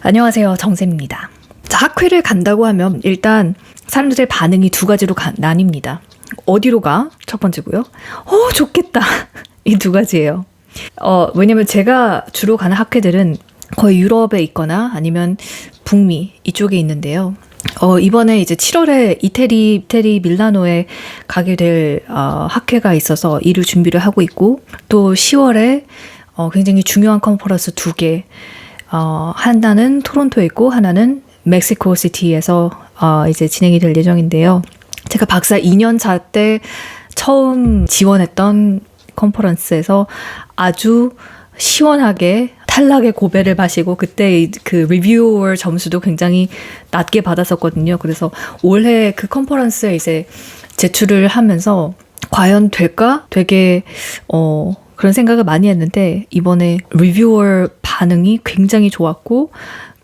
안녕하세요, 정쌤입니다. 자, 학회를 간다고 하면 일단 사람들의 반응이 두 가지로 나뉩니다. 어디로 가? 첫 번째고요. 좋겠다. 이 두 가지예요. 왜냐면 제가 주로 가는 학회들은 거의 유럽에 있거나 아니면 북미 이쪽에 있는데요. 이번에 이제 7월에 이태리 밀라노에 가게 될 학회가 있어서 이를 준비를 하고 있고, 또 10월에 굉장히 중요한 컨퍼런스 2개, 하나는 토론토에 있고 하나는 멕시코 시티에서 이제 진행이 될 예정인데요. 제가 박사 2년차 때 처음 지원했던 컨퍼런스에서 아주 시원하게 탈락의 고배를 마시고, 그때 그 리뷰어 점수도 굉장히 낮게 받았었거든요. 그래서 올해 그 컨퍼런스에 이제 제출을 하면서 과연 될까? 되게 그런 생각을 많이 했는데, 이번에 리뷰어 반응이 굉장히 좋았고,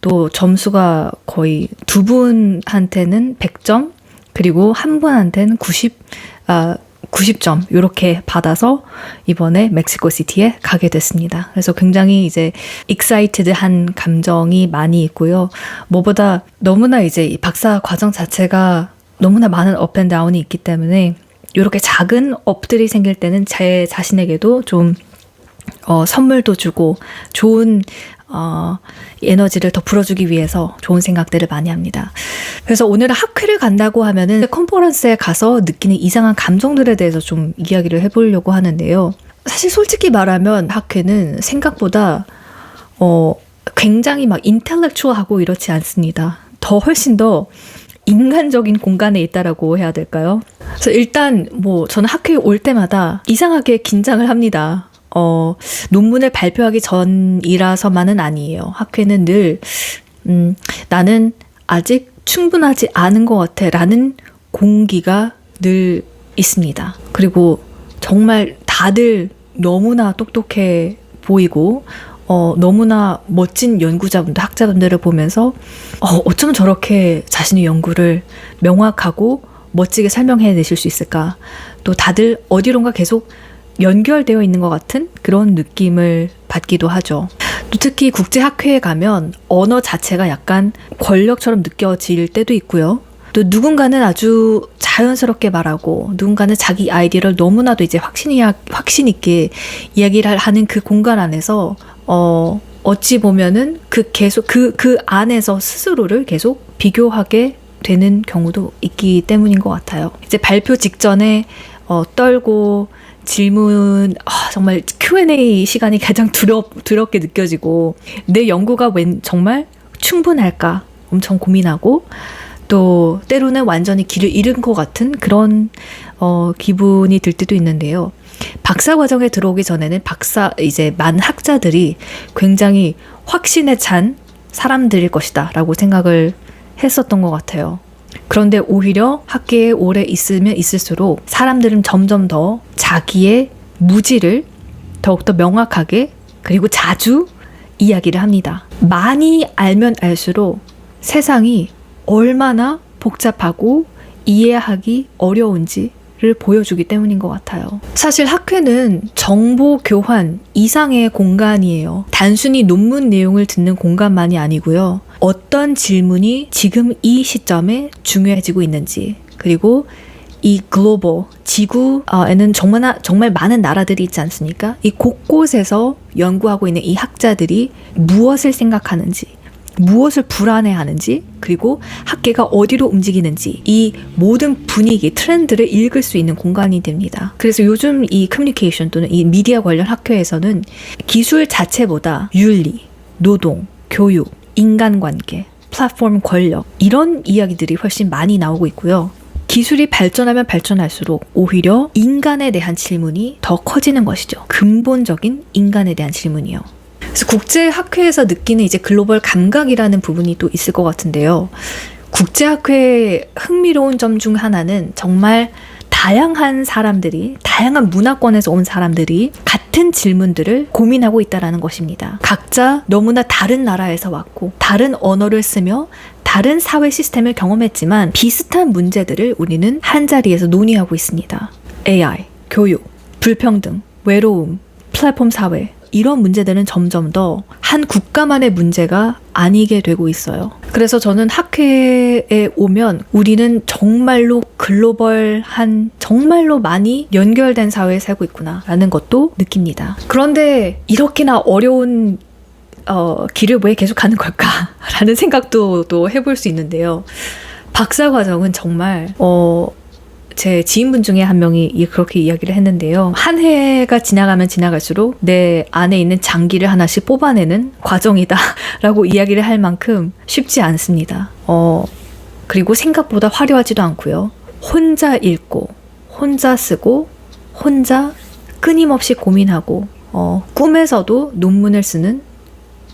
또 점수가 거의 두 분한테는 100점, 그리고 한 분한테는 90점 이렇게 받아서 이번에 멕시코 시티에 가게 됐습니다. 그래서 굉장히 이제 익사이티드한 감정이 많이 있고요. 뭐보다 너무나 이제 이 박사 과정 자체가 너무나 많은 업앤다운이 있기 때문에 이렇게 작은 업들이 생길 때는 제 자신에게도 좀 선물도 주고 좋은 에너지를 더 불어주기 위해서 좋은 생각들을 많이 합니다. 그래서 오늘은 학회를 간다고 하면은 컨퍼런스에 가서 느끼는 이상한 감정들에 대해서 좀 이야기를 해보려고 하는데요. 사실 솔직히 말하면 학회는 생각보다 굉장히 막 인텔렉추얼하고 이렇지 않습니다. 훨씬 더 인간적인 공간에 있다라고 해야 될까요? 그래서 일단 저는 학회에 올 때마다 이상하게 긴장을 합니다. 논문을 발표하기 전이라서만은 아니에요. 학회는 늘 나는 아직 충분하지 않은 것 같아 라는 공기가 늘 있습니다. 그리고 정말 다들 너무나 똑똑해 보이고 너무나 멋진 연구자분들, 학자분들을 보면서 어쩌면 저렇게 자신의 연구를 명확하고 멋지게 설명해내실 수 있을까. 또 다들 어디론가 계속 연결되어 있는 것 같은 그런 느낌을 받기도 하죠. 또 특히 국제학회에 가면 언어 자체가 약간 권력처럼 느껴질 때도 있고요. 또 누군가는 아주 자연스럽게 말하고, 누군가는 자기 아이디어를 너무나도 이제 확신 있게 이야기를 하는 그 공간 안에서 어찌 보면은 그 안에서 스스로를 계속 비교하게 되는 경우도 있기 때문인 것 같아요. 이제 발표 직전에 떨고 질문, 정말 Q&A 시간이 가장 두렵게 느껴지고, 내 연구가 정말 충분할까 엄청 고민하고, 또 때로는 완전히 길을 잃은 것 같은 그런 기분이 들 때도 있는데요. 박사 과정에 들어오기 전에는 이제 많은 학자들이 굉장히 확신에 찬 사람들일 것이다 라고 생각을 했었던 것 같아요. 그런데 오히려 학계에 오래 있으면 있을수록 사람들은 점점 더 자기의 무지를 더욱더 명확하게, 그리고 자주 이야기를 합니다. 많이 알면 알수록 세상이 얼마나 복잡하고 이해하기 어려운지를 보여주기 때문인 것 같아요. 사실 학회는 정보 교환 이상의 공간이에요. 단순히 논문 내용을 듣는 공간만이 아니고요. 어떤 질문이 지금 이 시점에 중요해지고 있는지, 그리고 이 글로벌 지구에는 정말 많은 나라들이 있지 않습니까? 이 곳곳에서 연구하고 있는 이 학자들이 무엇을 생각하는지, 무엇을 불안해하는지, 그리고 학계가 어디로 움직이는지, 이 모든 분위기, 트렌드를 읽을 수 있는 공간이 됩니다. 그래서 요즘 이 커뮤니케이션 또는 이 미디어 관련 학회에서는 기술 자체보다 윤리, 노동, 교육, 인간관계, 플랫폼 권력, 이런 이야기들이 훨씬 많이 나오고 있고요. 기술이 발전하면 발전할수록 오히려 인간에 대한 질문이 더 커지는 것이죠. 근본적인 인간에 대한 질문이요. 그래서 국제학회에서 느끼는 이제 글로벌 감각이라는 부분이 또 있을 것 같은데요. 국제학회의 흥미로운 점 중 하나는 정말 다양한 문화권에서 온 사람들이 같은 질문들을 고민하고 있다는 것입니다. 각자 너무나 다른 나라에서 왔고, 다른 언어를 쓰며 다른 사회 시스템을 경험했지만 비슷한 문제들을 우리는 한자리에서 논의하고 있습니다. AI, 교육, 불평등, 외로움, 플랫폼 사회, 이런 문제들은 점점 더 한 국가만의 문제가 아니게 되고 있어요. 그래서 저는 학회에 오면 우리는 정말로 글로벌한, 정말로 많이 연결된 사회에 살고 있구나라는 것도 느낍니다. 그런데 이렇게나 어려운 길을 왜 계속 가는 걸까라는 생각도 또 해볼 수 있는데요. 박사 과정은 정말 제 지인분 중에 한 명이 그렇게 이야기를 했는데요. 한 해가 지나가면 지나갈수록 내 안에 있는 장기를 하나씩 뽑아내는 과정이다 라고 이야기를 할 만큼 쉽지 않습니다. 그리고 생각보다 화려하지도 않고요. 혼자 읽고 혼자 쓰고 혼자 끊임없이 고민하고 꿈에서도 논문을 쓰는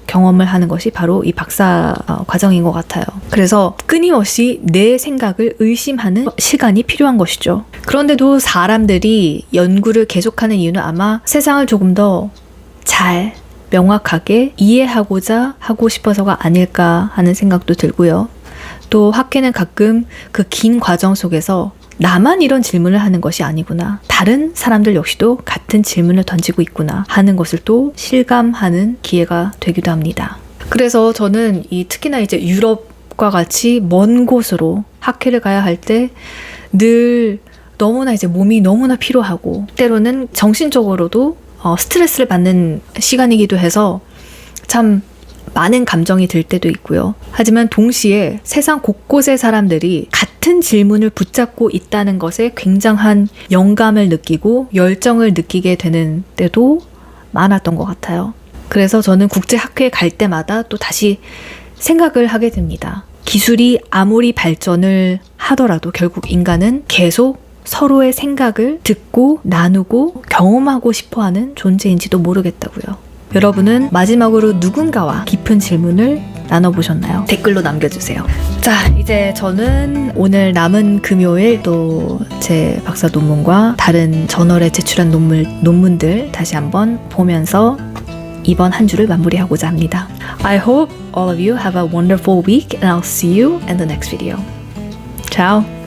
경험을 하는 것이 바로 이 박사 과정인 것 같아요. 그래서 끊임없이 내 생각을 의심하는 시간이 필요한 것이죠. 그런데도 사람들이 연구를 계속하는 이유는 아마 세상을 조금 더 잘 명확하게 이해하고자 하고 싶어서가 아닐까 하는 생각도 들고요. 또 학회는 가끔 그 긴 과정 속에서 나만 이런 질문을 하는 것이 아니구나. 다른 사람들 역시도 같은 질문을 던지고 있구나 하는 것을 또 실감하는 기회가 되기도 합니다. 그래서 저는 특히나 이제 유럽과 같이 먼 곳으로 학회를 가야 할 때 늘 너무나 이제 몸이 너무나 피로하고 때로는 정신적으로도 스트레스를 받는 시간이기도 해서 참 많은 감정이 들 때도 있고요. 하지만 동시에 세상 곳곳의 사람들이 같은 질문을 붙잡고 있다는 것에 굉장한 영감을 느끼고 열정을 느끼게 되는 때도 많았던 것 같아요. 그래서 저는 국제학회에 갈 때마다 또 다시 생각을 하게 됩니다. 기술이 아무리 발전을 하더라도 결국 인간은 계속 서로의 생각을 듣고 나누고 경험하고 싶어하는 존재인지도 모르겠다고요. 여러분은 마지막으로 누군가와 깊은 질문을 나눠보셨나요? 댓글로 남겨주세요. 자, 이제 저는 오늘 남은 금요일 또 제 박사 논문과 다른 저널에 제출한 논문들 다시 한번 보면서 이번 한 주를 마무리하고자 합니다. I hope all of you have a wonderful week and I'll see you in the next video. Ciao!